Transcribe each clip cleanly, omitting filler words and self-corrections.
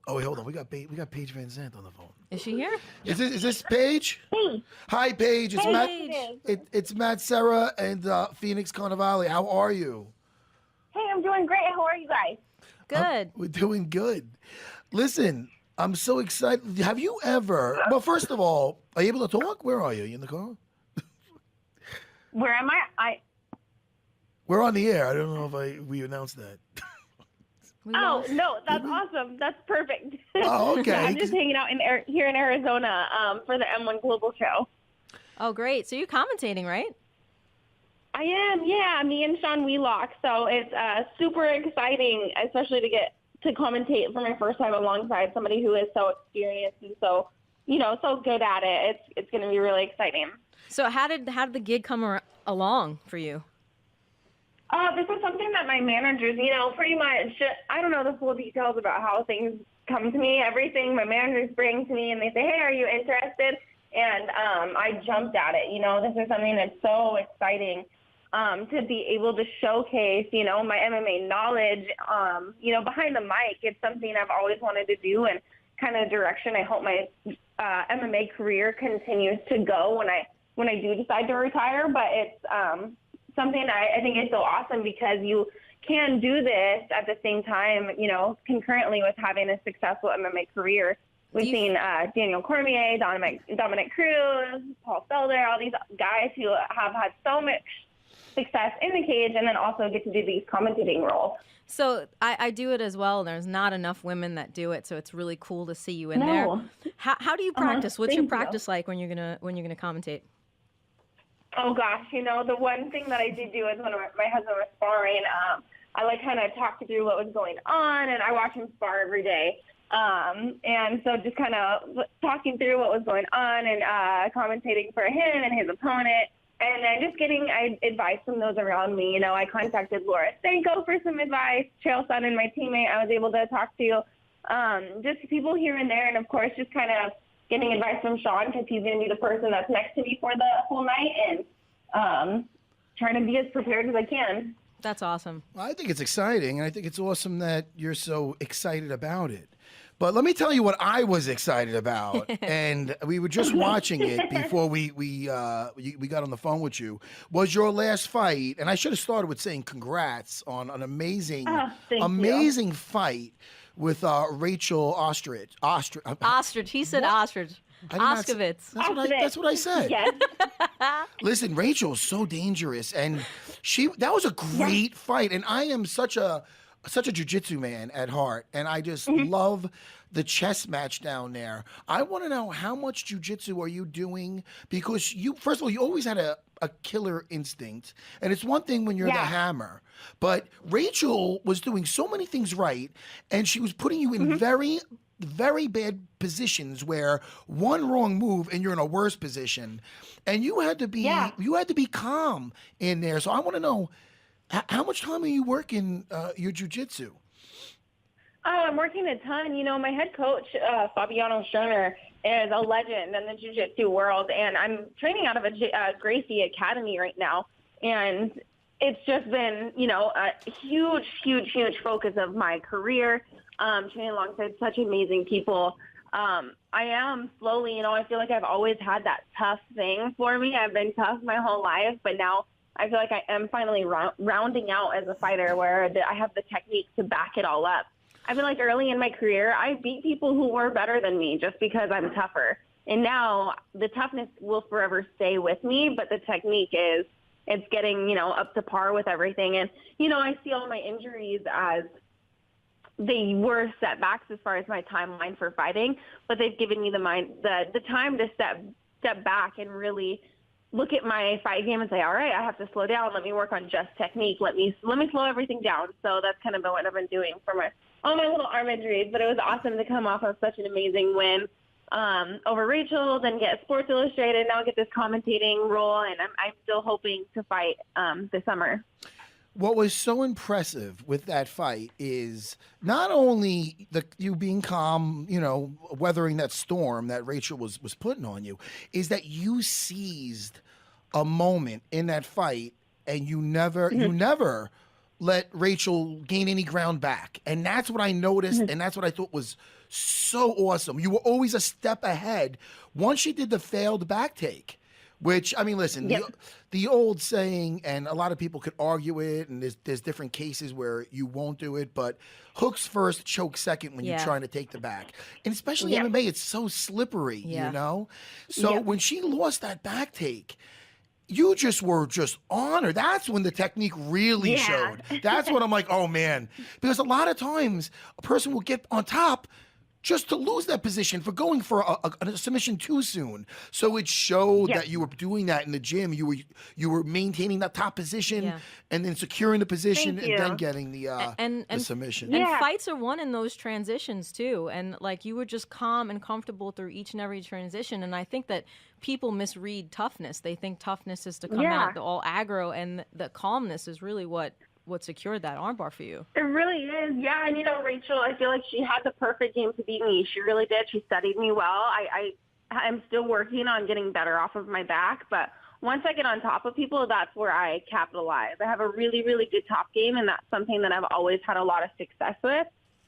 Oh, wait, hold on. We got Paige VanZant on the phone. Is she here? Is this Paige? Hey. Hi, Paige. It's Hey, Matt. yes, it is. It's Matt Serra and Phoenix Carnivale. How are you? Hey, I'm doing great. How are you guys? Good. We're doing good. Listen, I'm so excited. Have you ever? Well, first of all, are you able to talk? Where are you? You in the car? Where am I? We're on the air. I don't know if we announced that. Oh, no, that's awesome. That's perfect. Oh, okay. I'm just hanging out here in Arizona for the M1 Global Show. Oh, great. So you're commentating, right? I am, yeah. Me and Sean Wheelock. So it's super exciting, especially to get to commentate for my first time alongside somebody who is so experienced and so, so good at it. It's going to be really exciting. So how did the gig come along for you? This is something that my managers, pretty much, I don't know the full details about how things come to me. Everything my managers bring to me and they say, hey, are you interested? And I jumped at it. This is something that's so exciting to be able to showcase, my MMA knowledge, behind the mic. It's something I've always wanted to do and kind of direction I hope my MMA career continues to go when I do decide to retire. But it's something I think is so awesome because you can do this at the same time, concurrently with having a successful MMA career. We've seen Daniel Cormier, Dominic Cruz, Paul Felder, all these guys who have had so much success in the cage and then also get to do these commentating roles. So I do it as well. There's not enough women that do it, so it's really cool to see you in there. How do you practice? What's your practice like when you're gonna commentate? Oh gosh, the one thing that I did do is when my husband was sparring, I kind of talked through what was going on, and I watch him spar every day. And so just kind of talking through what was going on and commentating for him and his opponent, and then just getting advice from those around me. I contacted Laura Stanko for some advice, Chael Sonnen, my teammate, I was able to talk to, just people here and there, and of course just kind of getting advice from Sean because he's going to be the person that's next to me for the whole night, and trying to be as prepared as I can. That's awesome. Well, I think it's exciting, and I think it's awesome that you're so excited about it. But let me tell you what I was excited about, and we were just watching it before we got on the phone with you, was your last fight. And I should have started with saying congrats on an amazing fight with Rachel Ostrich. Ostrich. He said ostrich. Oskovitz. That's what I said. Yes. Listen, Rachel's so dangerous, and that was a great fight. And I am such a jiu-jitsu man at heart, and I just love the chess match down there. I want to know, how much jiu-jitsu are you doing? Because first of all, you always had a killer instinct, and it's one thing when you're the hammer, but Rachel was doing so many things right, and she was putting you in very, very bad positions where one wrong move and you're in a worse position, and you had to be calm in there. So I want to know, how much time are you working your jiu-jitsu? Oh, I'm working a ton. My head coach, Fabiano Schoner, is a legend in the jiu-jitsu world, and I'm training out of a Gracie Academy right now. And it's just been, a huge, huge, huge focus of my career, training alongside such amazing people. I am slowly, I feel like I've always had that tough thing for me. I've been tough my whole life, but now I feel like I am finally rounding out as a fighter where I have the technique to back it all up. I feel like early in my career, I beat people who were better than me just because I'm tougher. And now the toughness will forever stay with me, but the technique it's getting, up to par with everything. And, I see all my injuries as they were setbacks as far as my timeline for fighting, but they've given me the time to step back and really look at my fight game and say, all right, I have to slow down. Let me work on just technique. Let me slow everything down. So that's kind of what I've been doing for all my little arm injuries. But it was awesome to come off of such an amazing win over Rachel, then get Sports Illustrated, now get this commentating role, and I'm still hoping to fight this summer. What was so impressive with that fight is not only you being calm, weathering that storm that Rachel was putting on you, is that you seized a moment in that fight, and you never let Rachel gain any ground back. And that's what I noticed, and that's what I thought was so awesome. You were always a step ahead once she did the failed back take. Which, I mean, listen, the old saying, and a lot of people could argue it, and there's different cases where you won't do it, but hooks first, choke second when you're trying to take the back. And especially MMA, it's so slippery, you know? So when she lost that back take, you just were just on her. That's when the technique really showed. That's when I'm like, oh, man. Because a lot of times, a person will get on top just to lose that position for going for a submission too soon. So it showed that you were doing that in the gym. You were maintaining that top position and then securing the position and then getting the submission. And fights are won in those transitions too. And like you were just calm and comfortable through each and every transition. And I think that people misread toughness. They think toughness is to come out all aggro, and the calmness is really what secured that armbar for you. It really is, yeah. And, you know, Rachel, I feel like she had the perfect game to beat me. She really did. She studied me well. I'm still working on getting better off of my back, but once I get on top of people, that's where I capitalize. I have a really, really good top game, and that's something that I've always had a lot of success with.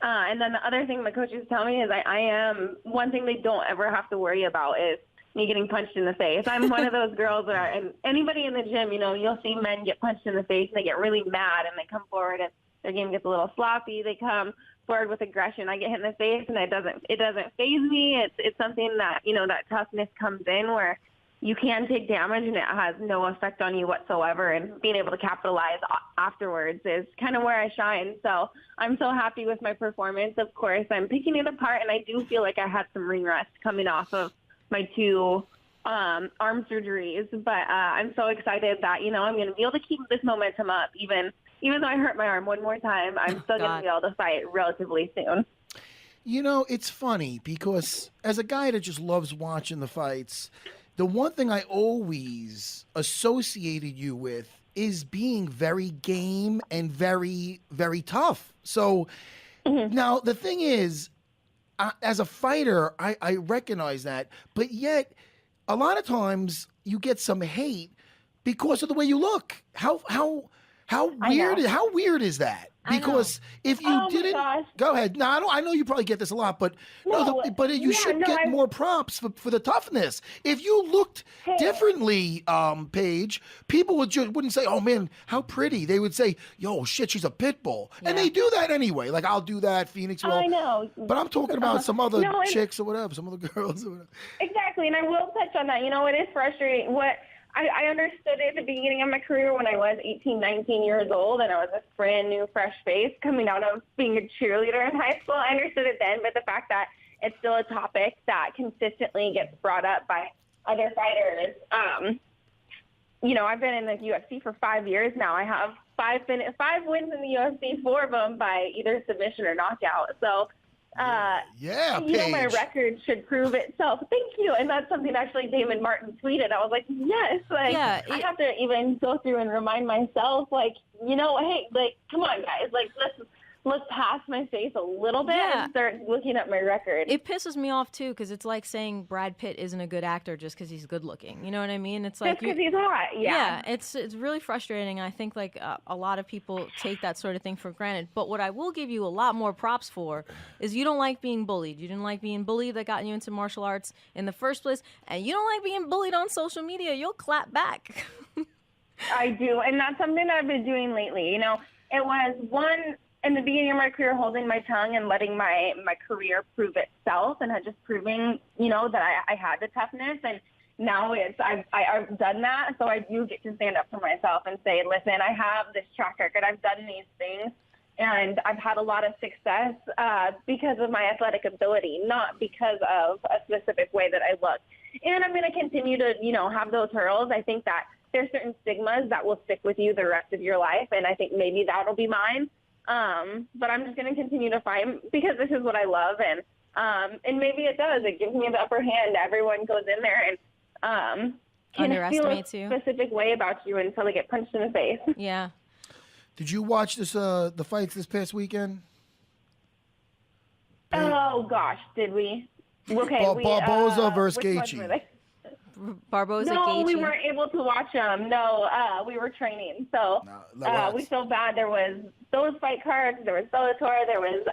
And then the other thing my coaches tell me is I am, one thing they don't ever have to worry about is me getting punched in the face. I'm one of those girls that and anybody in the gym, you know, you'll see men get punched in the face and they get really mad and they come forward and their game gets a little sloppy. They come forward with aggression. I get hit in the face and it doesn't faze me. It's something that, you know, that toughness comes in where you can take damage and it has no effect on you whatsoever, and being able to capitalize afterwards is kind of where I shine. So I'm so happy with my performance. Of course, I'm picking it apart, and I do feel like I had some ring rust coming off of my two arm surgeries, but I'm so excited that, you know, I'm going to be able to keep this momentum up. Even though I hurt my arm one more time, I'm still going to be able to fight relatively soon. You know, it's funny because as a guy that just loves watching the fights, the one thing I always associated you with is being very game and very, very tough. So now the thing is, as a fighter, I recognize that, but yet a lot of times you get some hate because of the way you look. How weird is that? Because if you didn't, go ahead. No, I know you probably get this a lot, but you should get more props for the toughness. If you looked differently, Paige, people wouldn't say, "Oh man, how pretty." They would say, "Yo, shit, she's a pit bull," and they do that anyway. Like I'll do that, Phoenix will. I know, but I'm talking about some other chicks or whatever, some other girls or whatever. Exactly, and I will touch on that. You know, it is frustrating. I understood it at the beginning of my career when I was 18, 19 years old, and I was a brand new, fresh face coming out of being a cheerleader in high school. I understood it then, but the fact that it's still a topic that consistently gets brought up by other fighters. You know, I've been in the UFC for 5 years now. I have five wins in the UFC, 4 of them by either submission or knockout. So, you know, my record should prove itself. Thank you. And that's something actually Damon Martin tweeted. I was like, yes, like I have to even go through and remind myself, like, you know, hey, like, come on, guys, like, let's pass my face a little bit and start looking at my record. It pisses me off too, because it's like saying Brad Pitt isn't a good actor just because he's good looking. You know what I mean? It's like just because he's hot. Yeah, it's really frustrating. I think like a lot of people take that sort of thing for granted. But what I will give you a lot more props for is you don't like being bullied. You didn't like being bullied that got you into martial arts in the first place, and you don't like being bullied on social media. You'll clap back. I do, and that's something that I've been doing lately. You know, it was in the beginning of my career, holding my tongue and letting my career prove itself, and just proving, you know, that I had the toughness. And now I've done that, so I do get to stand up for myself and say, listen, I have this track record. I've done these things, and I've had a lot of success because of my athletic ability, not because of a specific way that I look. And I'm going to continue to, you know, have those hurdles. I think that there's certain stigmas that will stick with you the rest of your life, and I think maybe that'll be mine. But I'm just going to continue to fight because this is what I love. And maybe it does. It gives me the upper hand. Everyone goes in there and can feel a specific way about you until they get punched in the face. Yeah. Did you watch the fights this past weekend? Oh, gosh. Did we? Okay. Boza versus Gaethje. Barboza No, Gaethje? we weren't able to watch them. No, we were training. So we feel bad. There was those fight cards. There was Bellator. There was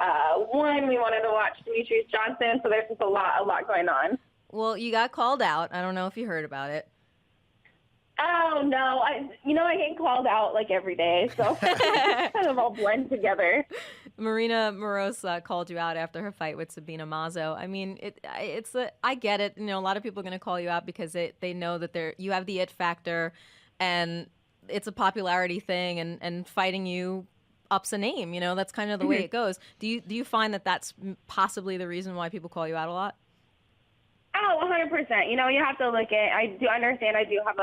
one we wanted to watch, Demetrius Johnson. So there's just a lot going on. Well, you got called out. I don't know if you heard about it. Oh, no. I get called out like every day. So kind of all blend together. Marina Moroz called you out after her fight with Sabina Mazo. I mean, I get it. A lot of people are going to call you out because they know that you have the it factor, and it's a popularity thing, and fighting you ups a name. That's kind of the way it goes. Do you find that that's possibly the reason why people call you out a lot? Oh, 100%. You have to look at. I do understand. I do have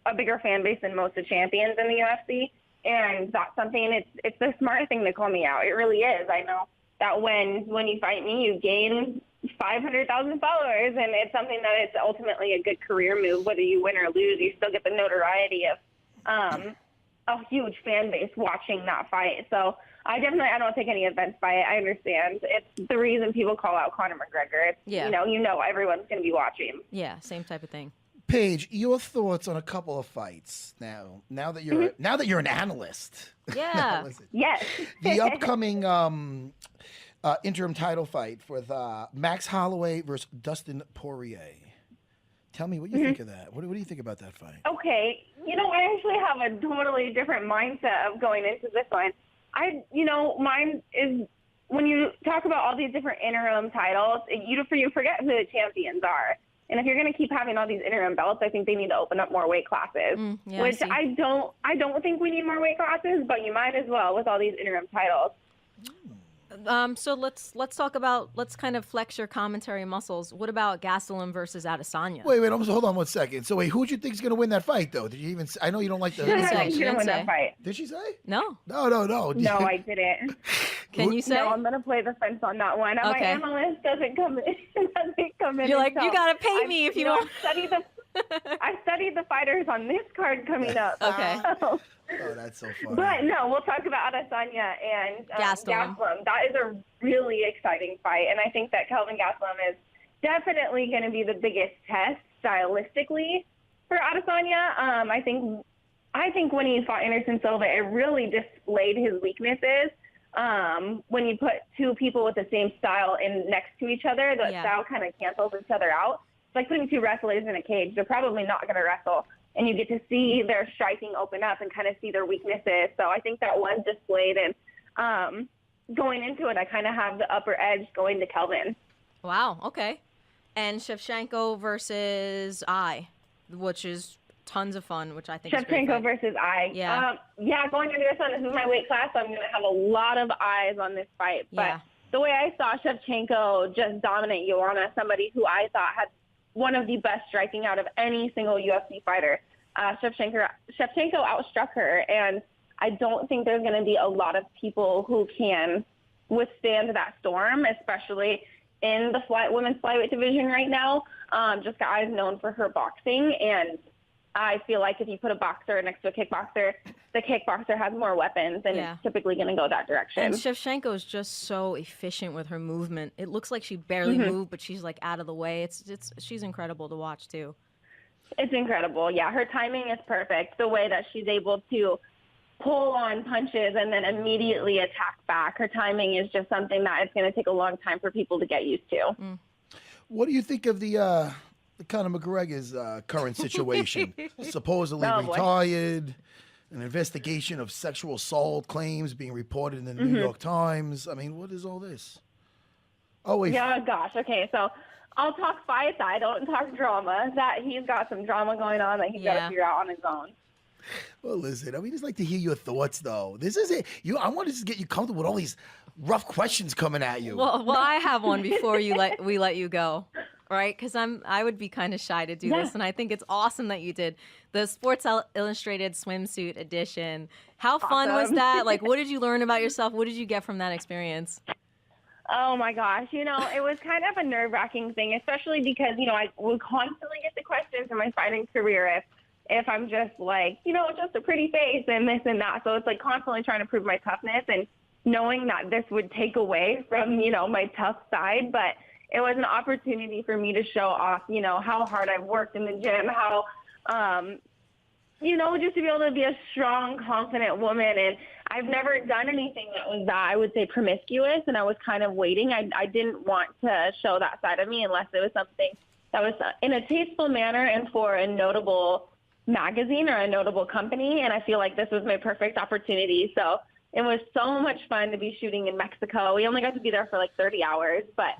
a bigger fan base than most of the champions in the UFC, and that's something. It's the smart thing to call me out. It really is. I know that when you fight me, you gain 500,000 followers, and it's something that it's ultimately a good career move. Whether you win or lose, you still get the notoriety of a huge fan base watching that fight. So I don't take any offense by it. I understand. It's the reason people call out Conor McGregor. It's, everyone's going to be watching. Yeah, same type of thing. Paige, your thoughts on a couple of fights now that you're an analyst. Yeah. Yes. The upcoming interim title fight with Max Holloway versus Dustin Poirier. Tell me what you think of that. What do you think about that fight? Okay. I actually have a totally different mindset of going into this one. Mine is when you talk about all these different interim titles, you forget who the champions are. And if you're going to keep having all these interim belts, I think they need to open up more weight classes, which I don't think we need more weight classes, but you might as well with all these interim titles. So let's kind of flex your commentary muscles. What about Gastelum versus Adesanya? Wait, hold on 1 second. So wait, who do you think is going to win that fight, though? Did you even? I know you don't like the. She didn't win that fight. Did she say? No. No. No, I didn't. Can you say? No, I'm going to play the fence on that one. Okay. My analyst doesn't come in. You're like, you got to pay me if you want. I studied the fighters on this card coming up. Okay. Oh, that's so funny. But no, we'll talk about Adesanya and Gastelum. That is a really exciting fight, and I think that Kelvin Gastelum is definitely going to be the biggest test stylistically for Adesanya. I think when he fought Anderson Silva, it really displayed his weaknesses. When you put two people with the same style next to each other, the style kind of cancels each other out. It's like putting two wrestlers in a cage. They're probably not going to wrestle. And you get to see their striking open up and kind of see their weaknesses. So I think that was displayed. And going into it, I kind of have the upper edge going to Kelvin. Wow. Okay. And Shevchenko versus I, which is tons of fun, which I think is great. Shevchenko versus I. Yeah. Going into this one, this is my weight class, so I'm going to have a lot of eyes on this fight. But the way I saw Shevchenko just dominate Joanna, somebody who I thought had one of the best striking out of any single UFC fighter. Shevchenko outstruck her, and I don't think there's going to be a lot of people who can withstand that storm, especially in the women's flyweight division right now. Jessica is known for her boxing, and I feel like if you put a boxer next to a kickboxer, the kickboxer has more weapons, and it's typically going to go that direction. And Shevchenko is just so efficient with her movement. It looks like she barely moved, but she's like out of the way. She's incredible to watch too. It's incredible. Yeah, her timing is perfect. The way that she's able to pull on punches and then immediately attack back. Her timing is just something that it's going to take a long time for people to get used to. What do you think of the Conor McGregor's current situation? Supposedly retired, an investigation of sexual assault claims being reported in the New York Times. I mean, what is all this? Oh, wait. Yeah, gosh. Okay, so I'll talk fights. I don't talk drama. That he's got some drama going on that he's got to figure out on his own. Well, listen, we just like to hear your thoughts, though. This is it. I want to just get you comfortable with all these rough questions coming at you. Well, I have one before we let you go, right? Because I would be kind of shy to do this, and I think it's awesome that you did the Sports Illustrated swimsuit edition. How fun was that? Like, what did you learn about yourself? What did you get from that experience? Oh, my gosh. It was kind of a nerve-wracking thing, especially because, I would constantly get the questions in my fighting career if I'm just like, just a pretty face and this and that. So it's like constantly trying to prove my toughness and knowing that this would take away from, my tough side. But it was an opportunity for me to show off, you know, how hard I've worked in the gym, how, you know, just to be able to be a strong, confident woman. And I've never done anything that was that, I would say, promiscuous, and I was kind of waiting. I didn't want to show that side of me unless it was something that was in a tasteful manner and for a notable magazine or a notable company. And I feel like this was my perfect opportunity. So it was so much fun to be shooting in Mexico. We only got to be there for like 30 hours, but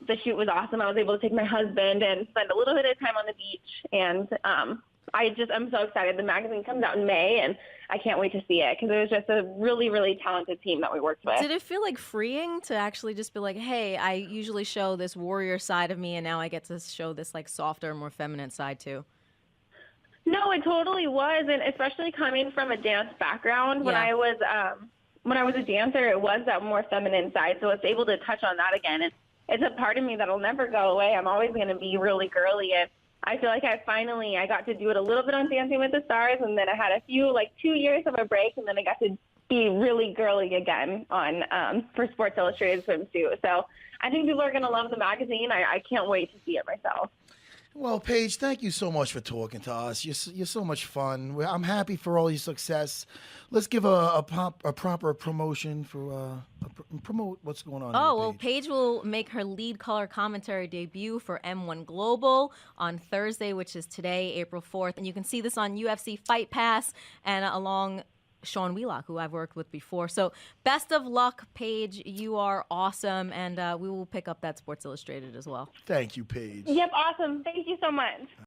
the shoot was awesome. I was able to take my husband and spend a little bit of time on the beach. And I'm so excited. The magazine comes out in May, and I can't wait to see it because it was just a really, really talented team that we worked with. Did it feel like freeing to actually just be like, hey, I usually show this warrior side of me, and now I get to show this like softer, more feminine side too? No, it totally was, and especially coming from a dance background, when I was a dancer, it was that more feminine side, so it's able to touch on that again. And it's a part of me that'll never go away. I'm always going to be really girly, and I feel like I got to do it a little bit on Dancing with the Stars, and then I had a few, like 2 years of a break, and then I got to be really girly again on for Sports Illustrated Swimsuit. So I think people are going to love the magazine. I can't wait to see it myself. Well, Paige, thank you so much for talking to us. You're so much fun. I'm happy for all your success. Let's give a proper promotion for promote what's going on. Oh, well, Paige will make her lead color commentary debut for M1 Global on Thursday, which is today, April 4th. And you can see this on UFC Fight Pass and along Sean Wheelock, who I've worked with before. So best of luck, Paige. You are awesome, and we will pick up that Sports Illustrated as well. Thank you, Paige. Yep, awesome. Thank you so much.